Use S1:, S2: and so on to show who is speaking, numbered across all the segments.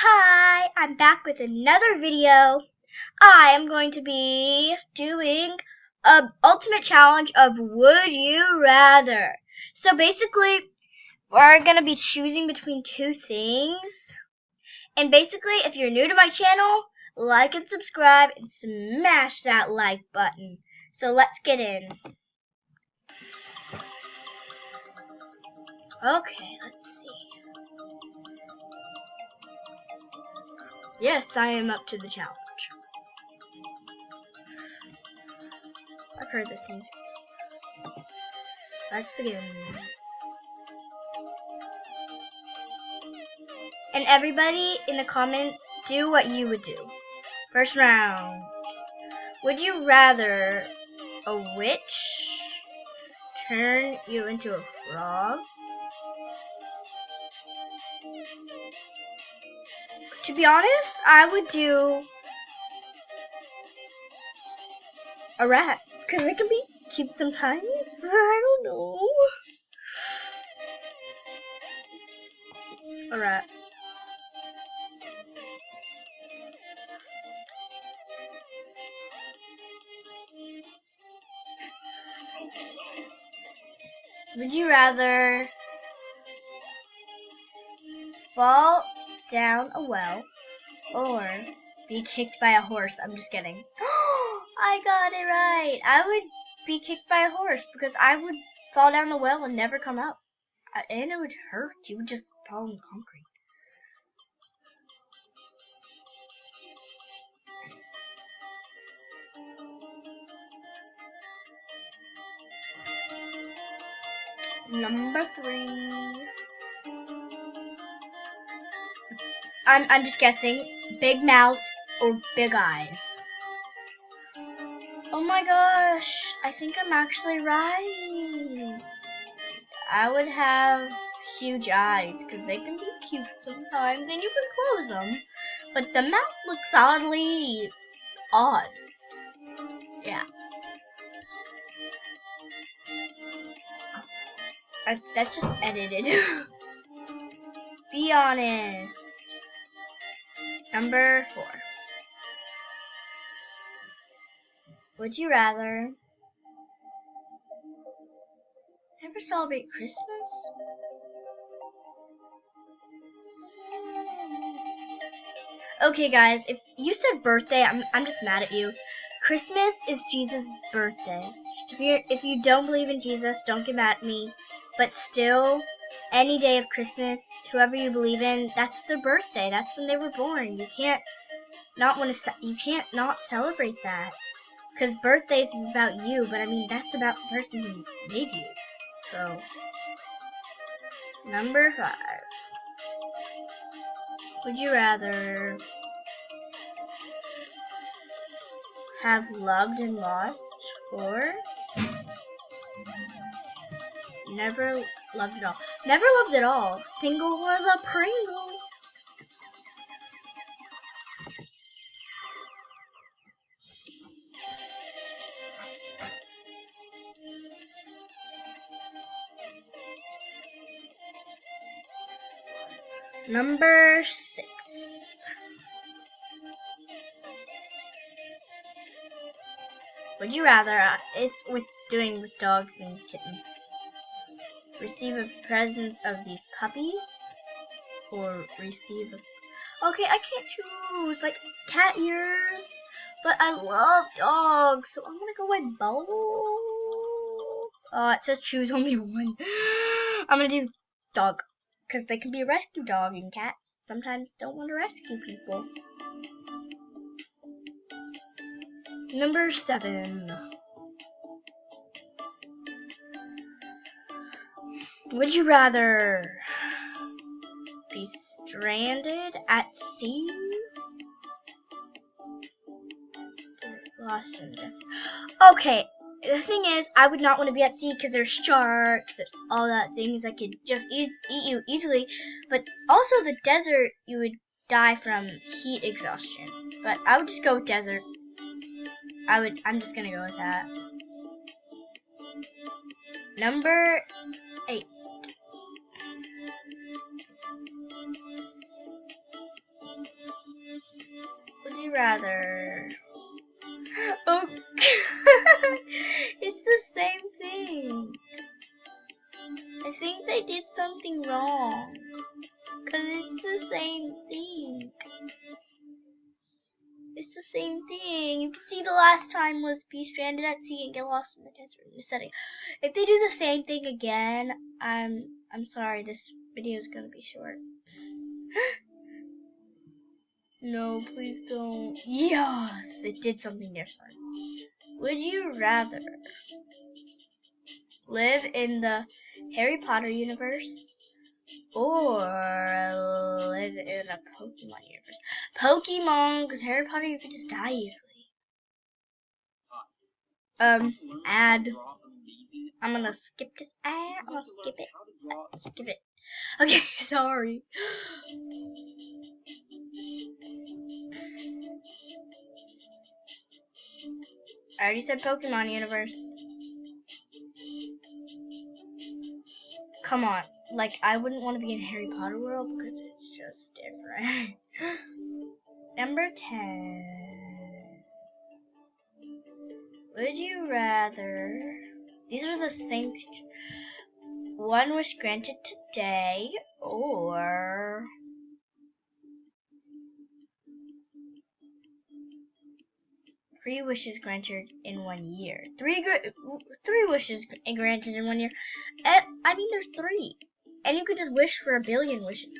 S1: Hi, I'm back with another video. I am going to be doing a ultimate challenge of Would You Rather. So basically, we're going to be choosing between two things. And basically, if you're new to my channel, like and subscribe and smash that like button. So let's get in. Okay, let's see. Yes, I am up to the challenge. I've heard this music. Let's begin. And everybody in the comments, do what you would do. First round. Would you rather a witch turn you into a frog? To be honest, I would do a rat. Because it can be cute sometimes. I don't know. A rat. Would you rather fall down a well or be kicked by a horse? I'm just kidding. I got it right. I would be kicked by a horse because I would fall down the well and never come out. And it would hurt. You would just fall in concrete. Number 3. I'm just guessing. Big mouth or big eyes. Oh my gosh. I think I'm actually right. I would have huge eyes because they can be cute sometimes and you can close them. But the mouth looks oddly odd. Yeah. That's just edited. Be honest. Number 4. Would you rather never celebrate Christmas? Okay guys, if you said birthday, I'm just mad at you. Christmas is Jesus' birthday. If you don't believe in Jesus, don't get mad at me. But still, any day of Christmas, whoever you believe in, that's their birthday. That's when they were born. You can't not celebrate that. Because birthdays is about you, but I mean that's about the person who made you. So number 5. Would you rather have loved and lost or never loved at all? Never loved at all. Single was a Pringle. Number 6. Would you rather, it's with dogs and kittens, receive a present of these puppies or receive okay, I can't choose, like cat ears, but I love dogs, so I'm gonna go with both. It says choose only one. I'm gonna do dog, because they can be a rescue dog, and cats sometimes don't want to rescue people. Number 7. Would you rather be stranded at sea? Lost in the desert. Okay, the thing is, I would not want to be at sea because there's sharks, there's all that things that could just eat you easily. But also the desert, you would die from heat exhaustion. But I would just go with desert. I'm just gonna go with that. Number 8. rather? Oh, it's the same thing. I think they did something wrong. Cause it's the same thing. It's the same thing. You can see the last time was be stranded at sea and get lost in the desert in the setting. If they do the same thing again, I'm sorry, this video is gonna be short. No, please don't. Yes, it did something different. Would you rather live in the Harry Potter universe or live in a Pokemon universe? Pokemon, because Harry Potter you could just die easily. Ad. I'm gonna skip this ad. I'm gonna skip it. Skip it. Okay, sorry. I already said Pokemon universe. Come on. Like, I wouldn't want to be in Harry Potter world because it's just different. Number 10. Would you rather... These are the same picture. 1 wish granted today, or... 3 wishes granted in 1 year. 3 wishes granted in 1 year. I mean, there's 3. And you could just wish for 1 billion wishes.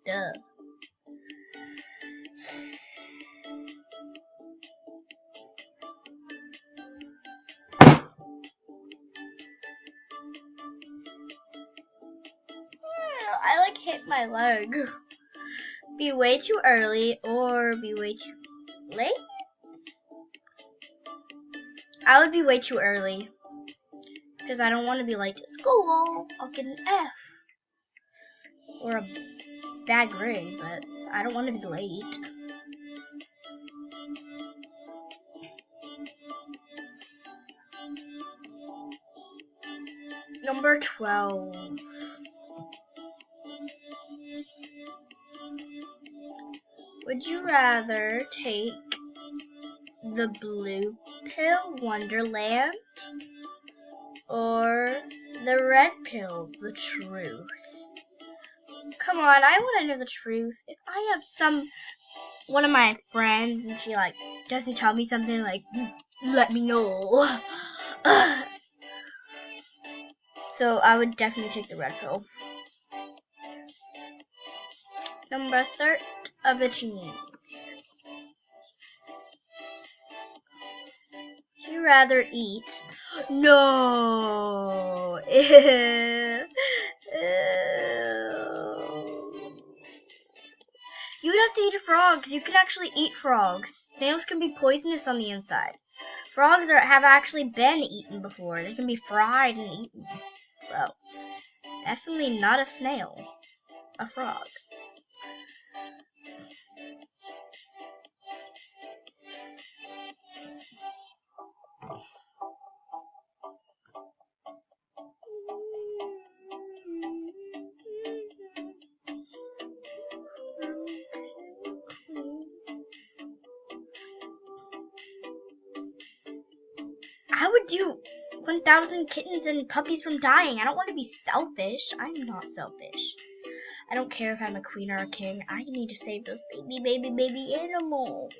S1: Duh. I like hit my leg. Be way too early or be way too late? I would be way too early. Because I don't want to be late to school. I'll get an F. Or a bad grade, but I don't want to be late. Number 12. Would you rather take the blue pill, Wonderland, or the red pill, the truth? Come on, I want to know the truth. If I have one of my friends and she like doesn't tell me something, like, let me know. So I would definitely take the red pill. Number 13. Would you rather eat? No. Ew. You would have to eat a frog because you can actually eat frogs. Snails can be poisonous on the inside. Frogs have actually been eaten before. They can be fried and eaten. So, definitely not a snail. A frog. I would do 1,000 kittens and puppies from dying. I don't want to be selfish. I'm not selfish. I don't care if I'm a queen or a king. I need to save those baby animals.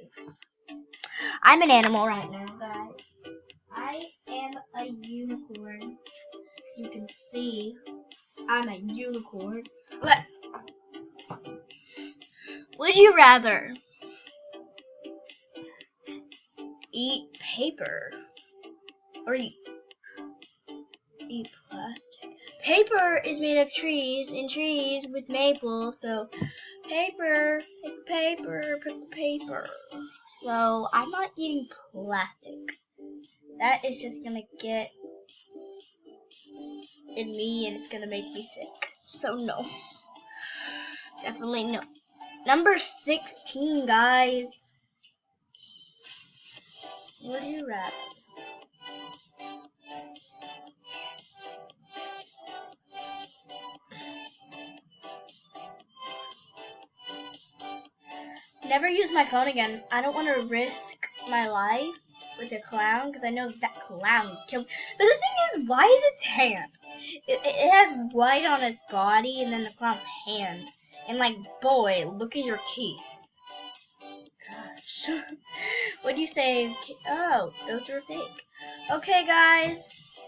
S1: I'm an animal right now, guys. I am a unicorn. You can see I'm a unicorn. Would you rather eat paper or eat plastic? Paper is made of trees, and trees with maple, so paper. So I'm not eating plastic. That is just gonna get in me and it's gonna make me sick. So no. Definitely no. Number 16, guys. Would you rather? never use my phone again. I don't want to risk my life with a clown because I know that clown would kill me. But the thing is, why is its hand? It has white on its body and then the clown's hand. And like, boy, look at your teeth. Gosh. What do you say? Oh, those are fake. Okay, guys.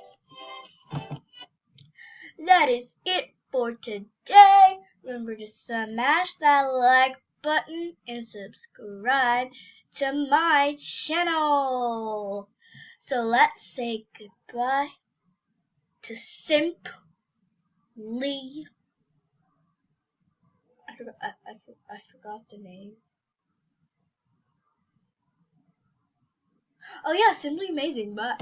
S1: That is it for today. Remember to smash that like button and subscribe to my channel. So let's say goodbye to Simply. I forgot the name. Oh yeah, Simply Amazing. Bye.